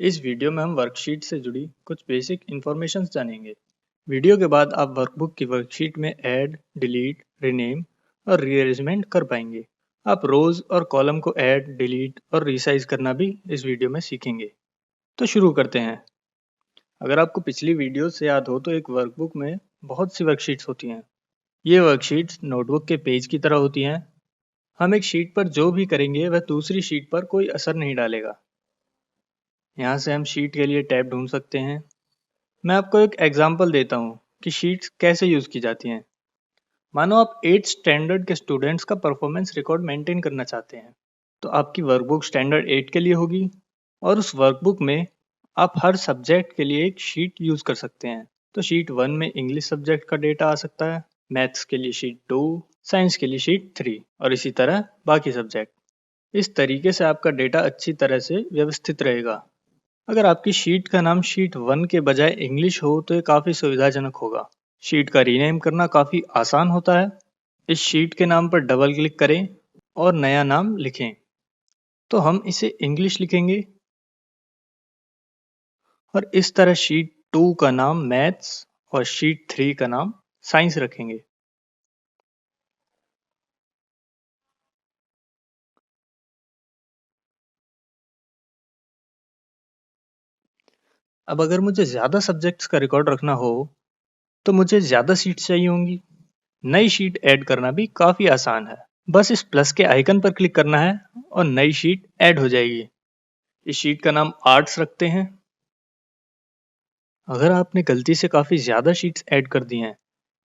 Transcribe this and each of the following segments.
इस वीडियो में हम वर्कशीट से जुड़ी कुछ बेसिक इंफॉर्मेशन जानेंगे। वीडियो के बाद आप वर्कबुक की वर्कशीट में ऐड, डिलीट, रीनेम और रीअरेंजमेंट कर पाएंगे। आप रोज और कॉलम को ऐड, डिलीट और रीसाइज करना भी इस वीडियो में सीखेंगे। तो शुरू करते हैं। अगर आपको पिछली वीडियो से याद हो तो एक वर्कबुक में बहुत सी वर्कशीट्स होती हैं। ये वर्कशीट्स नोटबुक के पेज की तरह होती हैं। हम एक शीट पर जो भी करेंगे वह दूसरी शीट पर कोई असर नहीं डालेगा। यहाँ से हम शीट के लिए टैब ढूंढ सकते हैं। मैं आपको एक एग्जांपल देता हूँ कि शीट्स कैसे यूज़ की जाती हैं। मानो आप 8 स्टैंडर्ड के स्टूडेंट्स का परफॉर्मेंस रिकॉर्ड मेंटेन करना चाहते हैं, तो आपकी वर्कबुक स्टैंडर्ड 8 के लिए होगी और उस वर्कबुक में आप हर सब्जेक्ट के लिए एक शीट यूज़ कर सकते हैं। तो शीट 1 में इंग्लिश सब्जेक्ट का डेटा आ सकता है, मैथ्स के लिए शीट 2, साइंस के लिए शीट 3 और इसी तरह बाकी सब्जेक्ट। इस तरीके से आपका डेटा अच्छी तरह से व्यवस्थित रहेगा। अगर आपकी शीट का नाम शीट 1 के बजाय इंग्लिश हो तो ये काफ़ी सुविधाजनक होगा। शीट का रीनेम करना काफ़ी आसान होता है। इस शीट के नाम पर डबल क्लिक करें और नया नाम लिखें। तो हम इसे इंग्लिश लिखेंगे और इस तरह शीट 2 का नाम मैथ्स और शीट 3 का नाम साइंस रखेंगे। अब अगर मुझे ज़्यादा सब्जेक्ट्स का रिकॉर्ड रखना हो तो मुझे ज़्यादा शीट्स चाहिए होंगी। नई शीट ऐड करना भी काफ़ी आसान है। बस इस प्लस के आइकन पर क्लिक करना है और नई शीट ऐड हो जाएगी। इस शीट का नाम आर्ट्स रखते हैं। अगर आपने गलती से काफ़ी ज़्यादा शीट्स ऐड कर दी हैं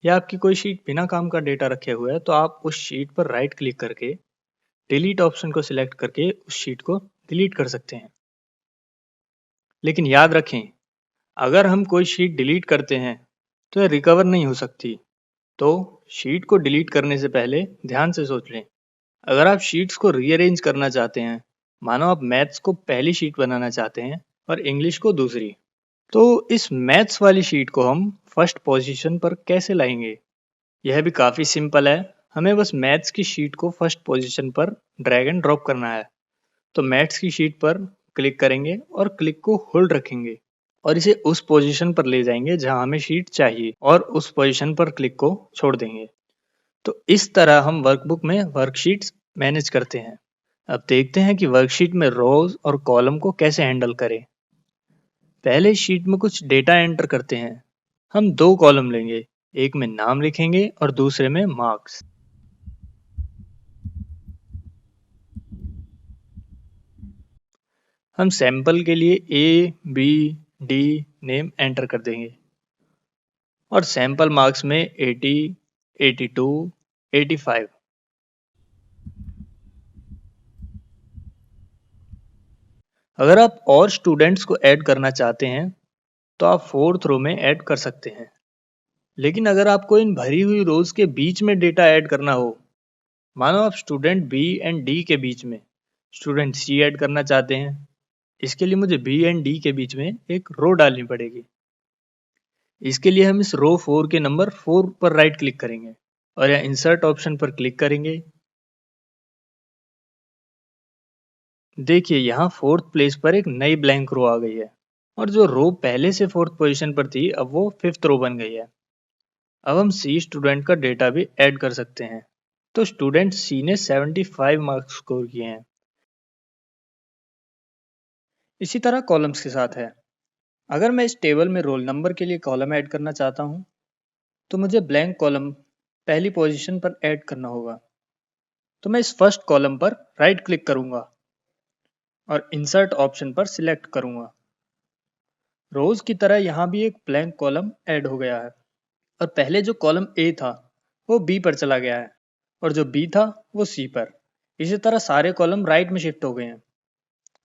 या आपकी कोई शीट बिना काम का डेटा रखे हुए है तो आप उस शीट पर राइट क्लिक करके डिलीट ऑप्शन को सिलेक्ट करके उस शीट को डिलीट कर सकते हैं। लेकिन याद रखें, अगर हम कोई शीट डिलीट करते हैं तो यह रिकवर नहीं हो सकती। तो शीट को डिलीट करने से पहले ध्यान से सोच लें। अगर आप शीट्स को रीअरेंज करना चाहते हैं, मानो आप मैथ्स को पहली शीट बनाना चाहते हैं और इंग्लिश को दूसरी, तो इस मैथ्स वाली शीट को हम फर्स्ट पोजीशन पर कैसे लाएंगे? यह भी काफ़ी सिंपल है। हमें बस मैथ्स की शीट को फर्स्ट पोजीशन पर ड्रैग एंड ड्रॉप करना है। तो मैथ्स की शीट पर क्लिक करेंगे और क्लिक को होल्ड रखेंगे और इसे उस पोजीशन पर ले जाएंगे जहां हमें शीट चाहिए और उस पोजीशन पर क्लिक को छोड़ देंगे। तो इस तरह हम वर्कबुक में वर्कशीट्स मैनेज करते हैं। अब देखते हैं कि वर्कशीट में रोज और कॉलम को कैसे हैंडल करें। पहले शीट में कुछ डेटा एंटर करते हैं। हम दो कॉलम लेंगे, एक में नाम लिखेंगे और दूसरे में मार्क्स। हम सैंपल के लिए ए, बी, डी नेम एंटर कर देंगे और सैंपल मार्क्स में 80, 82, 85। अगर आप और स्टूडेंट्स को ऐड करना चाहते हैं तो आप फोर्थ रो में ऐड कर सकते हैं। लेकिन अगर आपको इन भरी हुई रोज के बीच में डेटा ऐड करना हो, मानो आप स्टूडेंट बी एंड डी के बीच में स्टूडेंट सी ऐड करना चाहते हैं, इसके लिए मुझे बी एंड डी के बीच में एक रो डालनी पड़ेगी। इसके लिए हम इस रो 4 के नंबर 4 पर राइट क्लिक करेंगे और यहाँ इंसर्ट ऑप्शन पर क्लिक करेंगे। देखिए यहाँ फोर्थ प्लेस पर एक नई ब्लैंक रो आ गई है और जो रो पहले से फोर्थ पोजीशन पर थी अब वो फिफ्थ रो बन गई है। अब हम सी स्टूडेंट का डेटा भी ऐड कर सकते हैं। तो स्टूडेंट सी ने 75 मार्क्स स्कोर किए हैं। इसी तरह कॉलम्स के साथ है। अगर मैं इस टेबल में रोल नंबर के लिए कॉलम ऐड करना चाहता हूँ तो मुझे ब्लैंक कॉलम पहली पोजीशन पर ऐड करना होगा। तो मैं इस फर्स्ट कॉलम पर राइट क्लिक करूंगा और इंसर्ट ऑप्शन पर सिलेक्ट करूंगा। रोज की तरह यहाँ भी एक ब्लैंक कॉलम ऐड हो गया है और पहले जो कॉलम ए था वो बी पर चला गया है और जो बी था वो सी पर। इसी तरह सारे कॉलम राइट में शिफ्ट हो गए हैं।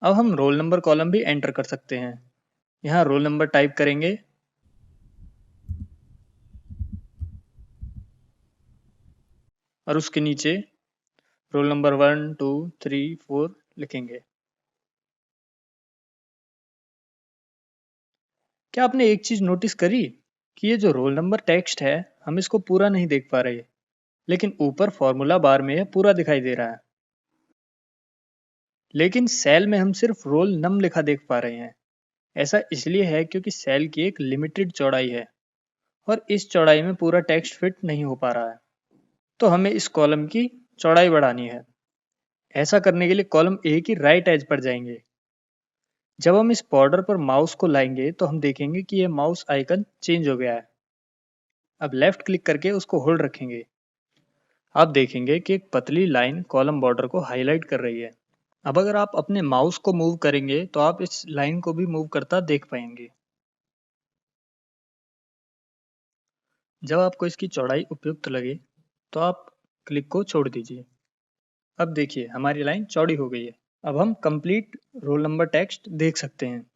अब हम रोल नंबर कॉलम भी एंटर कर सकते हैं। यहाँ रोल नंबर टाइप करेंगे और उसके नीचे रोल नंबर 1, 2, 3, 4 लिखेंगे। क्या आपने एक चीज नोटिस करी कि ये जो रोल नंबर टेक्स्ट है हम इसको पूरा नहीं देख पा रहे, लेकिन ऊपर फॉर्मूला बार में यह पूरा दिखाई दे रहा है। लेकिन सेल में हम सिर्फ रोल नम लिखा देख पा रहे हैं। ऐसा इसलिए है क्योंकि सेल की एक लिमिटेड चौड़ाई है और इस चौड़ाई में पूरा टेक्स्ट फिट नहीं हो पा रहा है, तो हमें इस कॉलम की चौड़ाई बढ़ानी है। ऐसा करने के लिए कॉलम ए की राइट एज पर जाएंगे। जब हम इस बॉर्डर पर माउस को लाएंगे तो हम देखेंगे कि यह माउस आइकन चेंज हो गया है। अब लेफ्ट क्लिक करके उसको होल्ड रखेंगे। आप देखेंगे कि एक पतली लाइन कॉलम बॉर्डर को हाईलाइट कर रही है। अब अगर आप अपने माउस को मूव करेंगे तो आप इस लाइन को भी मूव करता देख पाएंगे। जब आपको इसकी चौड़ाई उपयुक्त लगे तो आप क्लिक को छोड़ दीजिए। अब देखिए हमारी लाइन चौड़ी हो गई है। अब हम कंप्लीट रोल नंबर टेक्स्ट देख सकते हैं।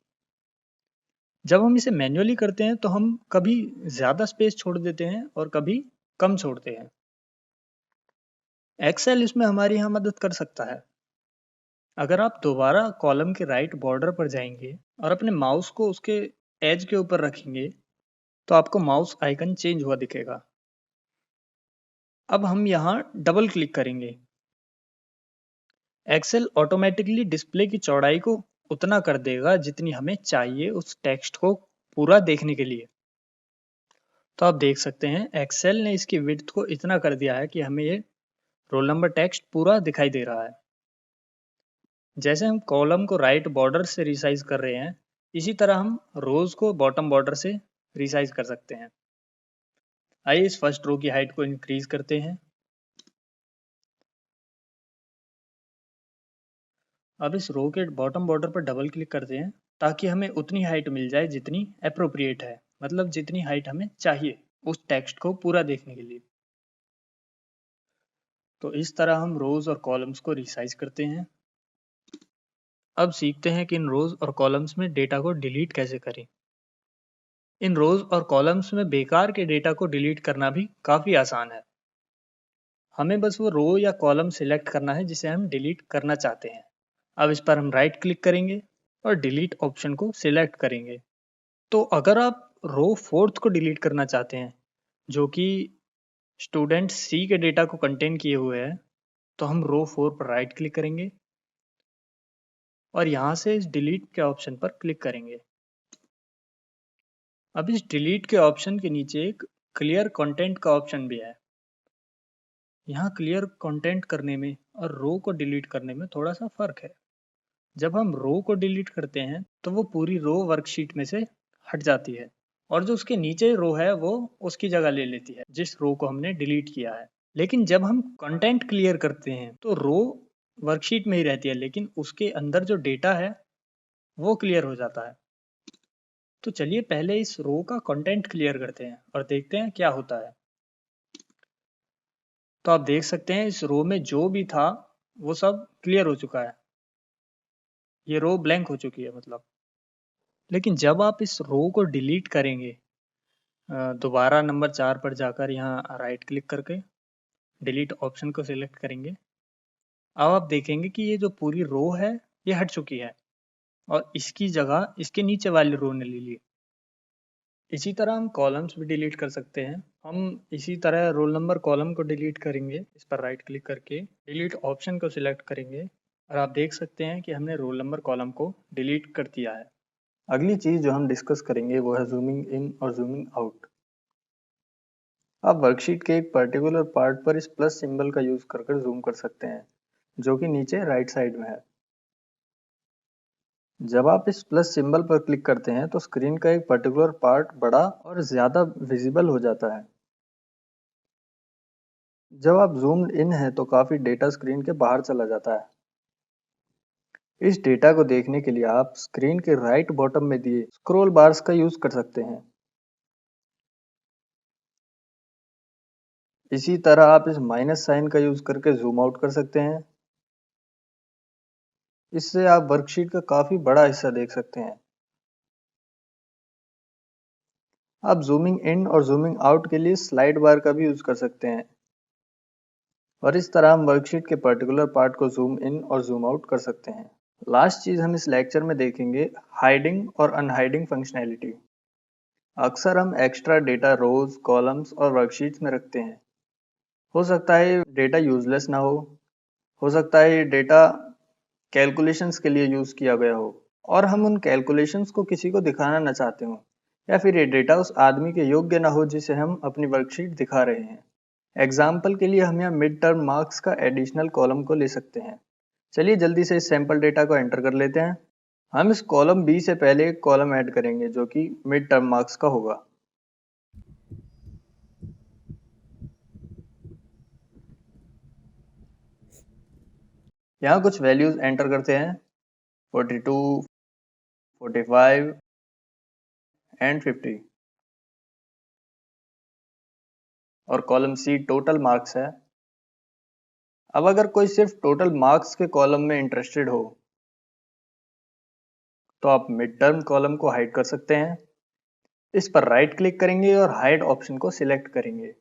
जब हम इसे मैन्युअली करते हैं तो हम कभी ज़्यादा स्पेस छोड़ देते हैं और कभी कम छोड़ते हैं। एक्सेल इसमें हमारी यहाँ मदद कर सकता है। अगर आप दोबारा कॉलम के राइट बॉर्डर पर जाएंगे और अपने माउस को उसके एज के ऊपर रखेंगे तो आपको माउस आइकन चेंज हुआ दिखेगा। अब हम यहाँ डबल क्लिक करेंगे। एक्सेल ऑटोमेटिकली डिस्प्ले की चौड़ाई को उतना कर देगा जितनी हमें चाहिए उस टेक्स्ट को पूरा देखने के लिए। तो आप देख सकते हैं एक्सेल ने इसकी विड्थ को इतना कर दिया है कि हमें ये रोल नंबर टेक्स्ट पूरा दिखाई दे रहा है। जैसे हम कॉलम को राइट बॉर्डर से रिसाइज कर रहे हैं, इसी तरह हम रोज को बॉटम बॉर्डर से रिसाइज कर सकते हैं। आइए इस फर्स्ट रो की हाइट को इंक्रीज करते हैं। अब इस रो के बॉटम बॉर्डर पर डबल क्लिक करते हैं ताकि हमें उतनी हाइट मिल जाए जितनी अप्रोप्रिएट है, मतलब जितनी हाइट हमें चाहिए उस टेक्स्ट को पूरा देखने के लिए। तो इस तरह हम रोज और कॉलम्स को रिसाइज करते हैं। अब सीखते हैं कि इन रोज और कॉलम्स में डेटा को डिलीट कैसे करें। इन रोज और कॉलम्स में बेकार के डेटा को डिलीट करना भी काफ़ी आसान है। हमें बस वो रो या कॉलम सिलेक्ट करना है जिसे हम डिलीट करना चाहते हैं। अब इस पर हम राइट क्लिक करेंगे और डिलीट ऑप्शन को सिलेक्ट करेंगे। तो अगर आप रो फोर्थ को डिलीट करना चाहते हैं जो कि स्टूडेंट सी के डेटा को कंटेन किए हुए है, तो हम रो 4 पर राइट क्लिक करेंगे और यहाँ से इस डिलीट के ऑप्शन पर क्लिक करेंगे। अब इस डिलीट के ऑप्शन के नीचे एक क्लियर कंटेंट का ऑप्शन भी है। यहाँ क्लियर कंटेंट करने में और रो को डिलीट करने में थोड़ा सा फर्क है। जब हम रो को डिलीट करते हैं तो वो पूरी रो वर्कशीट में से हट जाती है और जो उसके नीचे रो है वो उसकी जगह ले लेती है जिस रो को हमने डिलीट किया है। लेकिन जब हम कंटेंट क्लियर करते हैं तो रो वर्कशीट में ही रहती है लेकिन उसके अंदर जो डेटा है वो क्लियर हो जाता है। तो चलिए पहले इस रो का कंटेंट क्लियर करते हैं और देखते हैं क्या होता है। तो आप देख सकते हैं इस रो में जो भी था वो सब क्लियर हो चुका है। ये रो ब्लैंक हो चुकी है मतलब। लेकिन जब आप इस रो को डिलीट करेंगे, दोबारा नंबर 4 पर जाकर यहाँ राइट क्लिक करके डिलीट ऑप्शन को सिलेक्ट करेंगे। अब आप देखेंगे कि ये जो पूरी रो है ये हट चुकी है और इसकी जगह इसके नीचे वाली रो ने ले ली। इसी तरह हम कॉलम्स भी डिलीट कर सकते हैं। हम इसी तरह रोल नंबर कॉलम को डिलीट करेंगे। इस पर राइट क्लिक करके डिलीट ऑप्शन को सिलेक्ट करेंगे और आप देख सकते हैं कि हमने रोल नंबर कॉलम को डिलीट कर दिया है। अगली चीज़ जो हम डिस्कस करेंगे वो है जूमिंग इन और जूमिंग आउट। आप वर्कशीट के एक पर्टिकुलर पार्ट पर इस प्लस सिंबल का यूज कर जूम कर सकते हैं जो कि नीचे राइट साइड में है। जब आप इस प्लस सिंबल पर क्लिक करते हैं तो स्क्रीन का एक पर्टिकुलर पार्ट बड़ा और ज़्यादा विजिबल हो जाता है। जब आप जूम इन है तो काफ़ी डेटा स्क्रीन के बाहर चला जाता है। इस डेटा को देखने के लिए आप स्क्रीन के राइट बॉटम में दिए स्क्रॉल बार्स का यूज कर सकते हैं। इसी तरह आप इस माइनस साइन का यूज करके जूम आउट कर सकते हैं। इससे आप वर्कशीट का काफी बड़ा हिस्सा देख सकते हैं। आप जूमिंग इन और जूमिंग आउट के लिए स्लाइड बार का भी यूज कर सकते हैं और इस तरह हम वर्कशीट के पर्टिकुलर पार्ट को जूम इन और जूम आउट कर सकते हैं। लास्ट चीज हम इस लेक्चर में देखेंगे हाइडिंग और अनहाइडिंग फंक्शनैलिटी। अक्सर हम एक्स्ट्रा डेटा रोज, कॉलम्स और वर्कशीट्स में रखते हैं। हो सकता है डेटा यूजलेस ना हो सकता है ये डेटा कैलकुलेशंस के लिए यूज किया गया हो। और हम उन कैलकुलेशंस को किसी को दिखाना न चाहते हो, या फिर ये डेटा उस आदमी के योग्य ना हो जिसे हम अपनी वर्कशीट दिखा रहे हैं। एग्जाम्पल के लिए हम यहाँ मिड टर्म मार्क्स का एडिशनल कॉलम को ले सकते हैं। चलिए जल्दी से इस सैंपल डेटा को एंटर कर लेते हैं। हम इस कॉलम बी से पहले एक कॉलम ऐड करेंगे जो कि मिड टर्म मार्क्स का होगा। यहाँ कुछ वैल्यूज एंटर करते हैं, 42, 45 एंड 50। और कॉलम सी टोटल मार्क्स है। अब अगर कोई सिर्फ टोटल मार्क्स के कॉलम में इंटरेस्टेड हो तो आप मिड टर्म कॉलम को हाइड कर सकते हैं। इस पर राइट क्लिक करेंगे और हाइड ऑप्शन को सिलेक्ट करेंगे।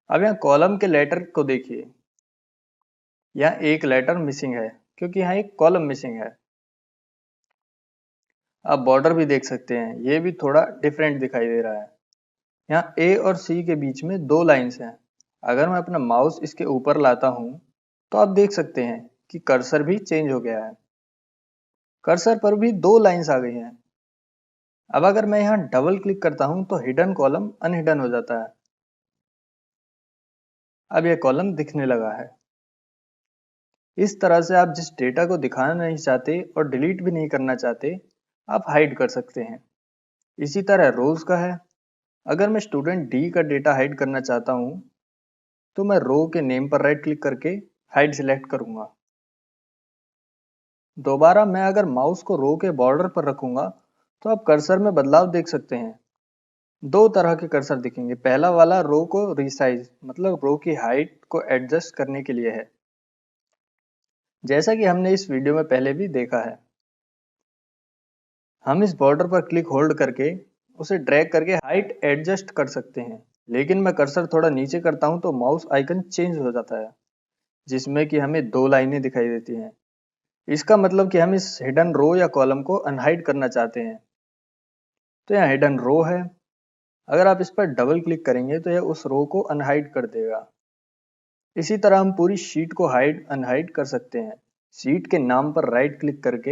अब यहाँ कॉलम के लेटर को देखिए, यहाँ एक लेटर मिसिंग है क्योंकि यहाँ एक कॉलम मिसिंग है। आप बॉर्डर भी देख सकते हैं, ये भी थोड़ा डिफरेंट दिखाई दे रहा है। यहाँ ए और सी के बीच में 2 लाइन्स हैं। अगर मैं अपना माउस इसके ऊपर लाता हूँ तो आप देख सकते हैं कि कर्सर भी चेंज हो गया है। कर्सर पर भी 2 लाइन्स आ गई हैं। अब अगर मैं यहाँ डबल क्लिक करता हूँ तो हिडन कॉलम अनहिडन हो जाता है। अब यह कॉलम दिखने लगा है। इस तरह से आप जिस डेटा को दिखाना नहीं चाहते और डिलीट भी नहीं करना चाहते, आप हाइड कर सकते हैं। इसी तरह रोज का है। अगर मैं स्टूडेंट डी का डेटा हाइड करना चाहता हूँ तो मैं रो के नेम पर राइट क्लिक करके हाइड सिलेक्ट करूंगा। दोबारा मैं अगर माउस को रो के बॉर्डर पर रखूंगा तो आप कर्सर में बदलाव देख सकते हैं। 2 तरह के कर्सर दिखेंगे। पहला वाला रो को रिसाइज मतलब रो की हाइट को एडजस्ट करने के लिए है, जैसा कि हमने इस वीडियो में पहले भी देखा है। हम इस बॉर्डर पर क्लिक होल्ड करके उसे ड्रैग करके हाइट एडजस्ट कर सकते हैं। लेकिन मैं कर्सर थोड़ा नीचे करता हूं तो माउस आइकन चेंज हो जाता है, जिसमें कि हमें 2 लाइनें दिखाई देती हैं। इसका मतलब कि हम इस हिडन रो या कॉलम को अनहाइड करना चाहते हैं। तो यहाँ हिडन रो है। अगर आप इस पर डबल क्लिक करेंगे तो यह उस रो को अनहाइड कर देगा। इसी तरह हम पूरी शीट को हाइड अनहाइड कर सकते हैं। शीट के नाम पर राइट क्लिक करके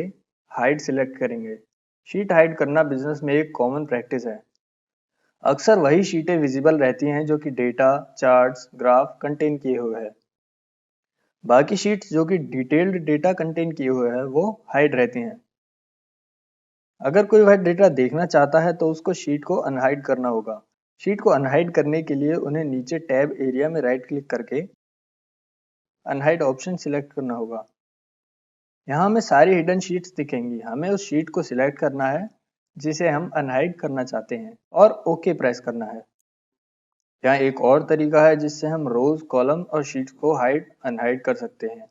हाइड सिलेक्ट करेंगे। शीट हाइड करना बिजनेस में एक कॉमन प्रैक्टिस है। अक्सर वही शीटें विजिबल रहती हैं जो कि डेटा, चार्ट्स, ग्राफ कंटेन किए हुए हैं। बाकी शीट्स जो कि डिटेल्ड डेटा कंटेन किए हुए हैं वो हाइड रहती हैं। अगर कोई वह डेटा देखना चाहता है तो उसको शीट को अनहाइड करना होगा। शीट को अनहाइड करने के लिए उन्हें नीचे टैब एरिया में राइट क्लिक करके अनहाइड ऑप्शन सिलेक्ट करना होगा। यहाँ हमें सारी हिडन शीट्स दिखेंगी। हमें उस शीट को सिलेक्ट करना है जिसे हम अनहाइड करना चाहते हैं और ओके प्रेस करना है। यहाँ एक और तरीका है जिससे हम रोज, कॉलम और शीट्स को हाइड अनहाइड कर सकते हैं।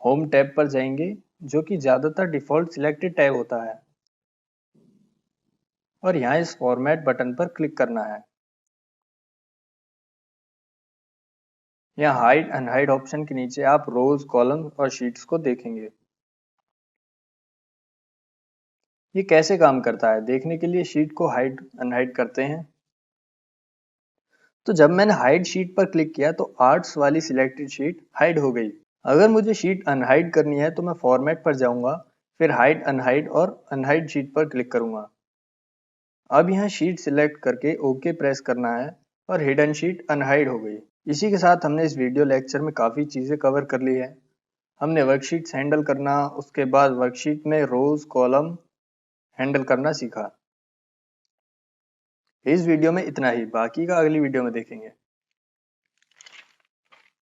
होम टैब पर जाएंगे जो कि ज्यादातर डिफॉल्ट सिलेक्टेड टैब होता है, और यहाँ इस फॉर्मेट बटन पर क्लिक करना है। यहाँ हाइड अनहाइड ऑप्शन के नीचे आप रोज, कॉलम और शीट्स को देखेंगे। ये कैसे काम करता है देखने के लिए शीट को हाइड अनहाइड करते हैं। तो जब मैंने हाइड शीट पर क्लिक किया तो आर्ट्स वाली सिलेक्टेड शीट हाइड हो गई। अगर मुझे शीट अनहाइड करनी है तो मैं फॉर्मेट पर जाऊंगा, फिर हाइड अनहाइड और अनहाइड शीट पर क्लिक करूंगा। अब यहाँ शीट सिलेक्ट करके ओके प्रेस करना है और हिडन शीट अनहाइड हो गई। इसी के साथ हमने इस वीडियो लेक्चर में काफ़ी चीज़ें कवर कर ली है। हमने वर्कशीट्स हैंडल करना, उसके बाद वर्कशीट में रोज, कॉलम हैंडल करना सीखा। इस वीडियो में इतना ही, बाकी का अगली वीडियो में देखेंगे।